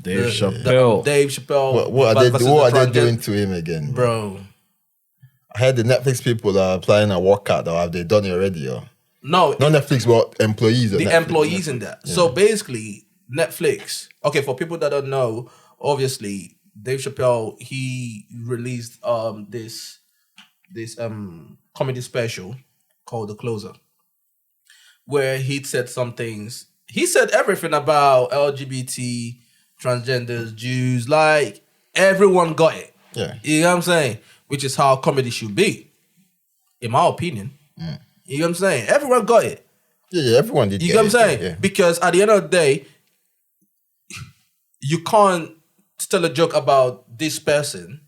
Dave Chappelle. Dave Chappelle. What are they doing to him again, bro? I heard the Netflix people are applying a workout. Or have they done it already? Or no, not Netflix, but employees. The Netflix, employees in that. Yeah. So basically, Netflix. Okay, for people that don't know, obviously, Dave Chappelle he released this comedy special called The Closer, where he said some things. He said everything about LGBT, transgenders, Jews, like everyone got it. Yeah. You know what I'm saying? Which is how comedy should be, in my opinion. You know what I'm saying? Everyone got it. Yeah, everyone did. You know what I'm saying? Yeah. Because at the end of the day, you can't tell a joke about this person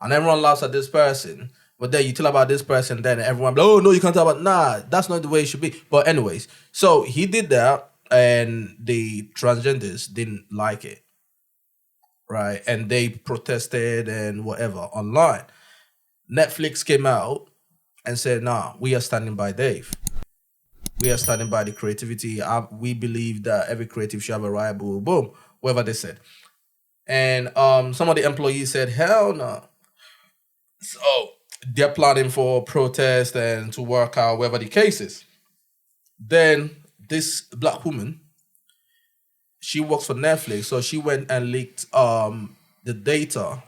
and everyone laughs at this person, but then you tell about this person, then everyone like, oh no, you can't tell about. Nah, that's not the way it should be. But anyways, so he did that, and the transgenders didn't like it, right? And they protested and whatever online. Netflix came out and said, nah, we are standing by Dave. We are standing by the creativity. We believe that every creative should have a right, boom, boom, whatever they said. And some of the employees said, hell no. So they're planning for protest and to work out whatever the case is. Then this black woman, she works for Netflix, so she went and leaked the data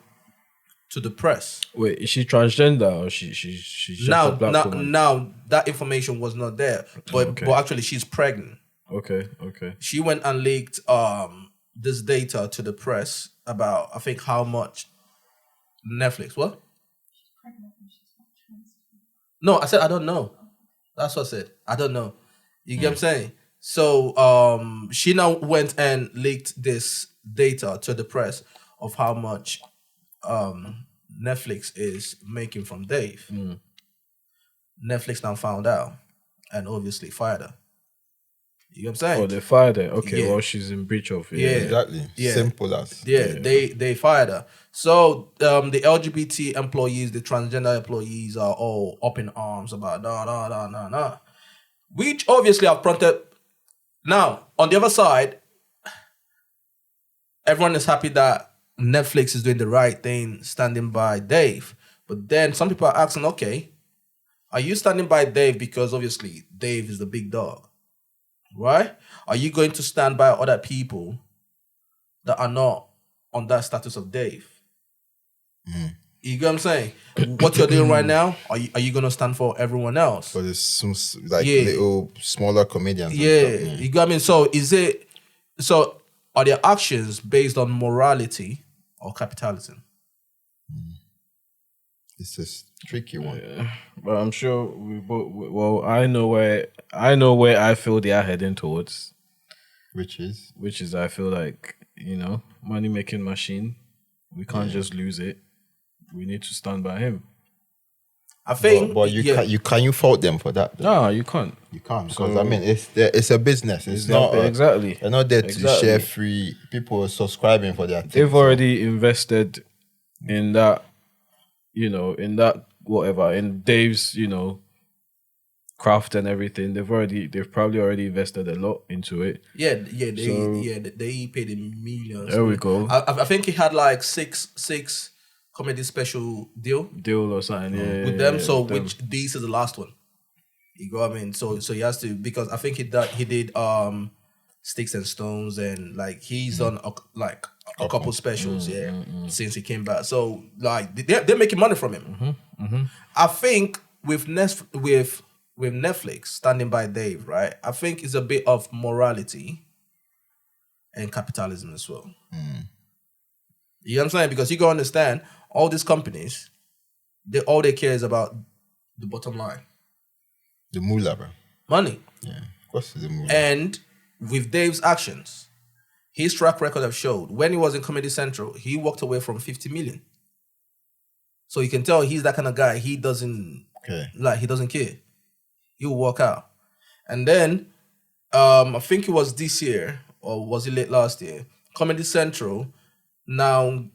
to the press. Wait, is she transgender or she's just a black woman? Now that information was not there, but actually she's pregnant. Okay. She went and leaked this data to the press about, I think, how much Netflix. What? No, I said I don't know. That's what I said. I don't know. You get what I'm saying? So she now went and leaked this data to the press of how much Netflix is making from Dave. Netflix now found out and obviously fired her. You know what I'm saying? Oh, they fired her. Okay, well, she's in breach of it. Yeah, exactly. Yeah. Simple as. Yeah, they fired her. So the LGBT employees, the transgender employees are all up in arms about nah. Which obviously have prompted. Now, on the other side, everyone is happy that Netflix is doing the right thing, standing by Dave. But then some people are asking, okay, are you standing by Dave because obviously Dave is the big dog? Right? Are you going to stand by other people that are not on that status of Dave? You get what I'm saying? What you're doing right now, are you going to stand for everyone else? For some little smaller comedians. Yeah, you get what I mean? So are their actions based on morality or capitalism? It's a tricky one. Yeah. But I'm sure we both. Well, I know where I feel they are heading towards. Which is I feel like, money making machine. We can't just lose it. We need to stand by him. I think, but can you fault them for that? Though? No, you can't. You can't because it's a business. It's not exactly. They're not there to share free. People are subscribing for their. They've already invested in that. In that whatever, in Dave's, craft and everything. They've probably already invested a lot into it. They paid in millions. There we go. I think he had like six comedy special deal or something with them. Which this is the last one. You go, I mean, so he has to, because I think he did Sticks and Stones, and like he's done a couple specials since he came back. So like they're making money from him. I think with Netflix standing by Dave, right? I think it's a bit of morality and capitalism as well. You know what I'm saying? Because you gotta understand, all these companies, all they care is about the bottom line. The moolah, bro. Money. Yeah, of course it's the moolah. And with Dave's actions, his track record have showed, when he was in Comedy Central, he walked away from 50 million. So you can tell he's that kind of guy. He doesn't he doesn't care. He'll walk out. And then I think it was this year, or was it late last year? Comedy Central now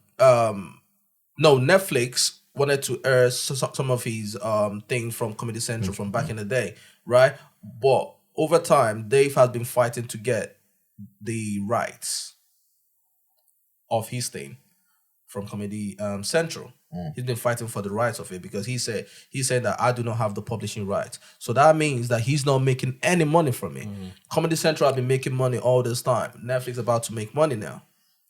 Netflix wanted to air some of his things from Comedy Central from back in the day, right? But over time, Dave has been fighting to get the rights of his thing from Comedy Central. He's been fighting for the rights of it because he said that I do not have the publishing rights. So that means that he's not making any money from it. Comedy Central have been making money all this time. Netflix about to make money now.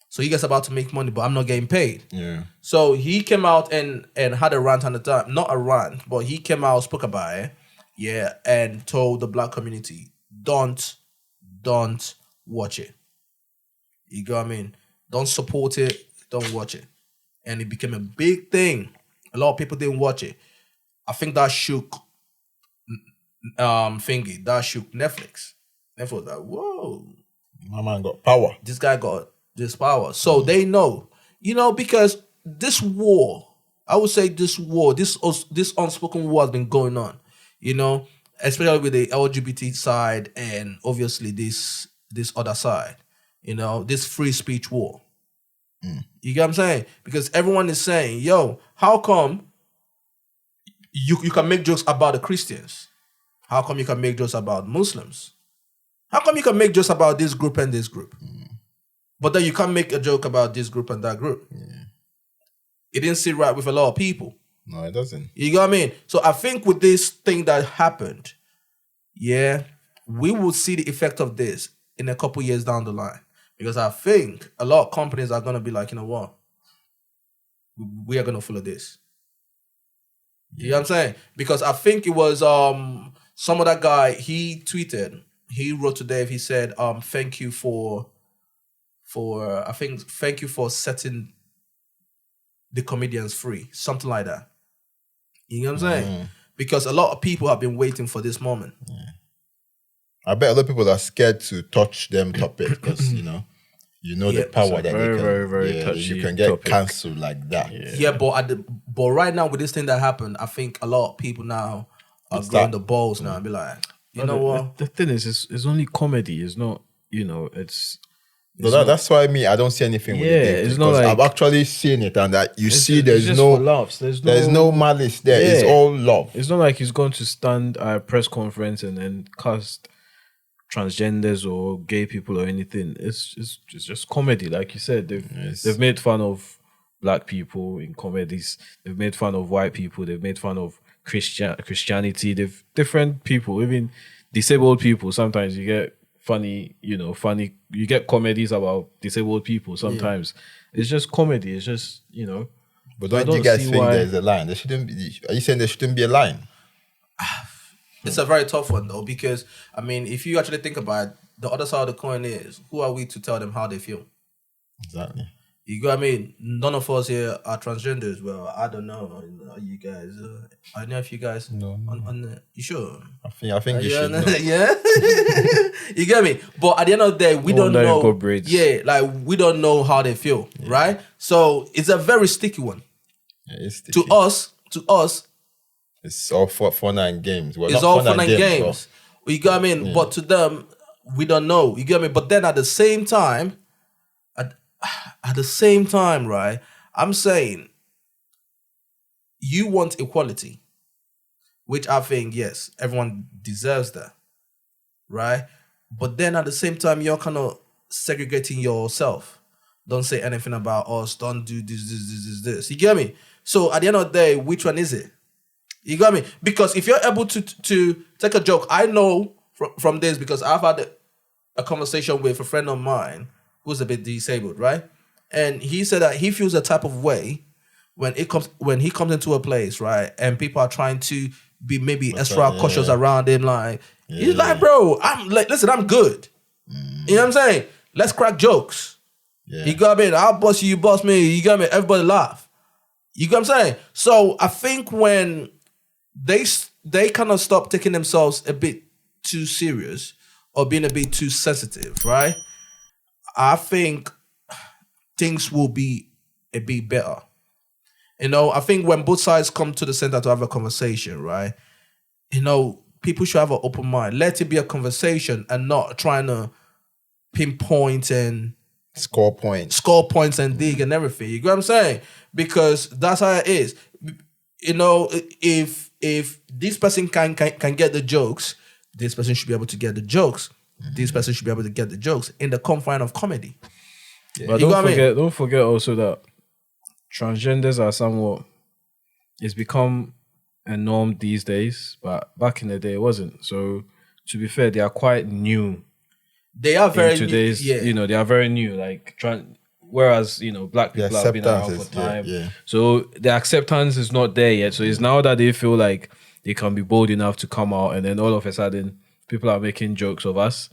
So he gets about to make money, but I'm not getting paid. Yeah. So he came out and had a rant on the time. Not a rant, but he came out, spoke about it, yeah, and told the black community, don't watch it. You get what I mean? Don't support it, don't watch it. And it became a big thing. A lot of people didn't watch it. I think that shook that shook Netflix. Netflix was like, whoa. My man got power. This guy got this power. So they know, because this war, I would say this unspoken war has been going on, especially with the LGBT side and obviously this other side, this free speech war. You get what I'm saying? Because everyone is saying, yo, how come you can make jokes about the Christians? How come you can make jokes about Muslims? How come you can make jokes about this group and this group? But then you can't make a joke about this group and that group. Yeah. It didn't sit right with a lot of people. No, it doesn't. You get what I mean? So I think with this thing that happened, yeah, we will see the effect of this in a couple years down the line. Because I think a lot of companies are going to be like, you know what? We are going to follow this. You know what I'm saying? Because I think it was some other guy, he tweeted, he wrote to Dave, he said, thank you for setting the comedians free. Something like that. You know what I'm saying? Because a lot of people have been waiting for this moment. Yeah. I bet a lot of people are scared to touch them topics because, the power that very, they can, very, very touchy you can get topic. cancelled like that. Yeah, but right now with this thing that happened, I think a lot of people now are growing the balls now and be like, what? The thing is, it's only comedy. It's not, it's... That's why I don't see anything with it. It's not like... I've actually seen it and that there's just no... for laughs. There's no malice there. Yeah. It's all love. It's not like he's going to stand at a press conference and then cast transgenders or gay people or anything. It's just comedy, like you said. They've made fun of black people in comedies. They've made fun of white people. They've made fun of Christianity. They've different people, even disabled people. Sometimes you get funny. You get comedies about disabled people. Sometimes it's just comedy. It's just But don't you guys think there's a line? There shouldn't be. Are you saying there shouldn't be a line? It's a very tough one though, because if you actually think about it, the other side of the coin is, who are we to tell them how they feel? Exactly. You got what I mean? None of us here are transgenders. Well, I don't know. You guys, I don't know if you guys. No. You sure? I think you should. Yeah. You get me? But at the end of the day, we don't know. Yeah, like we don't know how they feel, right? So it's a very sticky one. Yeah, it's sticky. To us. It's all fun and games. Well, it's all fun and games. You get what I mean? Yeah. But to them, we don't know. You get me? But then at the same time, right, I'm saying you want equality, which I think, yes, everyone deserves that, right? But then at the same time, you're kind of segregating yourself. Don't say anything about us. Don't do this. You get me? So at the end of the day, which one is it? You got me? Because if you're able to take a joke, I know from this because I've had a conversation with a friend of mine who's a bit disabled, right? And he said that he feels a type of way when he comes into a place, right? And people are trying to be maybe extra cautious around him, like he's like, bro, I'm like, listen, I'm good. You know what I'm saying? Let's crack jokes. Yeah. You got me? I'll bust you bust me. You got me? Everybody laugh. You got what I'm saying? So I think when they kind of stop taking themselves a bit too serious or being a bit too sensitive, right? I think things will be a bit better. I think when both sides come to the center to have a conversation, right? People should have an open mind. Let it be a conversation and not trying to pinpoint and score points and dig and everything. You get what I'm saying? Because that's how it is. If this person can get the jokes, this person should be able to get the jokes. This person should be able to get the jokes in the confine of comedy. Yeah. But don't forget also that transgenders are somewhat. It's become a norm these days, but back in the day it wasn't. So to be fair, they are quite new. They are very today's, new. They are very new. Like whereas black people have been around for time. Yeah. So the acceptance is not there yet. So it's now that they feel like they can be bold enough to come out, and then all of a sudden people are making jokes of us.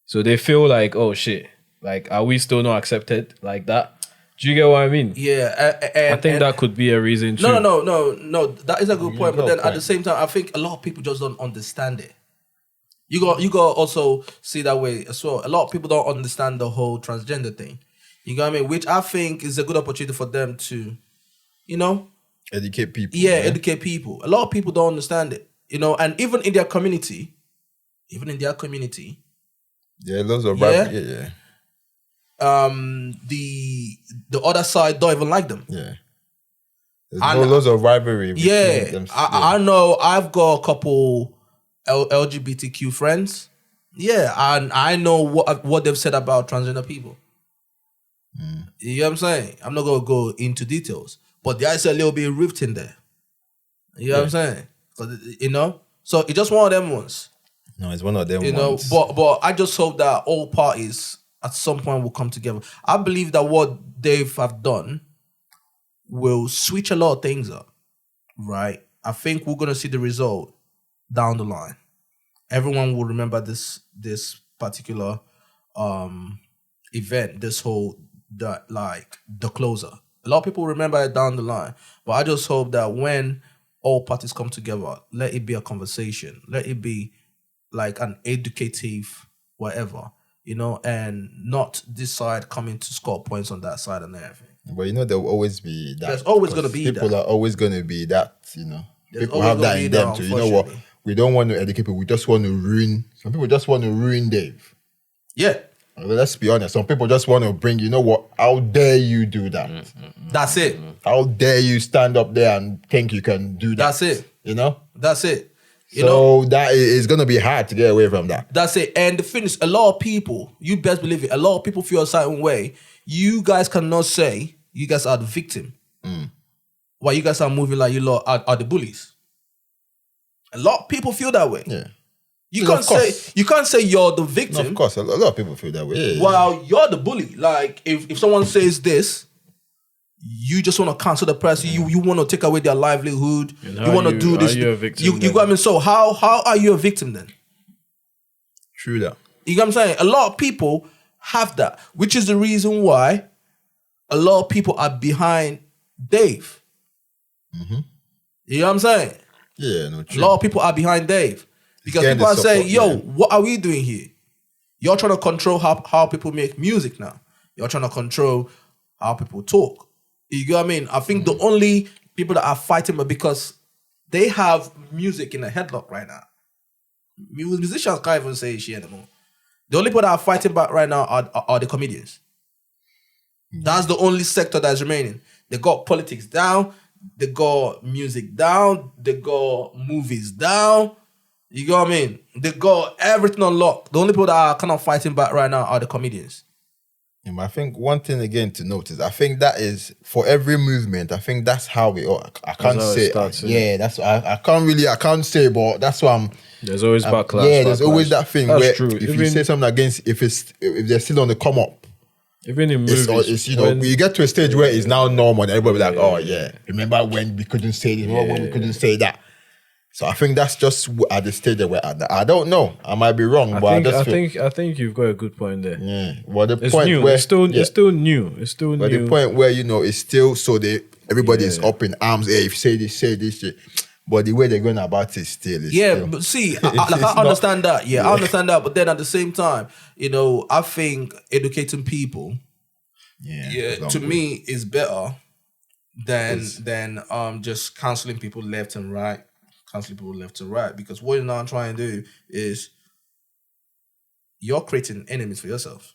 So they feel like, oh shit, like are we still not accepted like that? Do you get what I mean? Yeah, I think that could be a reason too. No. That is a good point. But then at the same time, I think a lot of people just don't understand it. You got also see that way as well. A lot of people don't understand the whole transgender thing. You know what I mean? Which I think is a good opportunity for them to, educate people. Yeah, educate people. A lot of people don't understand it. And even in their community. Yeah, lots of yeah. The other side don't even like them. Yeah. There's lots of rivalry between them. I know I've got a couple LGBTQ friends. Yeah, and I know what they've said about transgender people. You know what I'm saying? I'm not going to go into details, but there is a little bit of rift in there. You know what I'm saying? So it's just one of them ones. No, it's one of them ones. But I just hope that all parties at some point will come together. I believe that what they've have done will switch a lot of things up, right? I think we're going to see the result down the line. Everyone will remember this particular event, the closer. A lot of people remember it down the line, but I just hope that when all parties come together, let it be a conversation, let it be like an educative whatever, and not this side coming to score points on that side and everything. But there will always be that. There's always going to be people are always going to be that, people have that in them too. You know what? We don't want to educate people. We just want to ruin. Some people just want to ruin Dave. Yeah. Let's be honest. Some people just want to bring, how dare you do that? That's it. How dare you stand up there and think you can do that? That's it. That's it. That is going to be hard to get away from that. That's it. And the thing is, a lot of people, you best believe it, a lot of people feel a certain way. You guys cannot say you guys are the victim. While you guys are moving like you lot are the bullies. A lot of people feel that way. Yeah. You can't say you're the victim. No, of course, a lot of people feel that way. Yeah. While you're the bully. Like if someone says this, you just want to cancel the person. You want to take away their livelihood. You want to do this. Are you a victim? You got me. So how are you a victim then? True that. You know what I'm saying? A lot of people have that, which is the reason why a lot of people are behind Dave. You know what I'm saying? Yeah, no, true. A lot of people are behind Dave. Because people are saying, what are we doing here? You're trying to control how people make music now. You're trying to control how people talk. You get what I mean? I think the only people that are fighting because they have music in a headlock right now. Musicians can't even say shit anymore. The only people that are fighting back right now are the comedians. That's the only sector that's remaining. They got politics down. They got music down. They got movies down. You know what I mean? They got everything on lock. The only people that are kind of fighting back right now are the comedians. I think one thing again to notice, I think that is for every movement. I think that's how we are. I can't say. That's I can't say, but that's why I'm. There's always backlash. Yeah, there's always that thing that's where true. If you say something against, if they're still on the come up, even in movies, it's you get to a stage where it's now normal, and everybody be like, remember when we couldn't say this, when we couldn't say that. So I think that's just at the stage that we're at. I don't know. I might be wrong, I think you've got a good point there. Yeah. Well, it's point new. Where it's still new. It's still new. But the point where it's still so everybody is up in arms. Hey, if you say this shit. But the way they're going about it still is but see, I understand that. Yeah, I understand that. But then at the same time, I think educating people, to me, is better than just canceling people left and right. Because what you're now trying to do is you're creating enemies for yourself.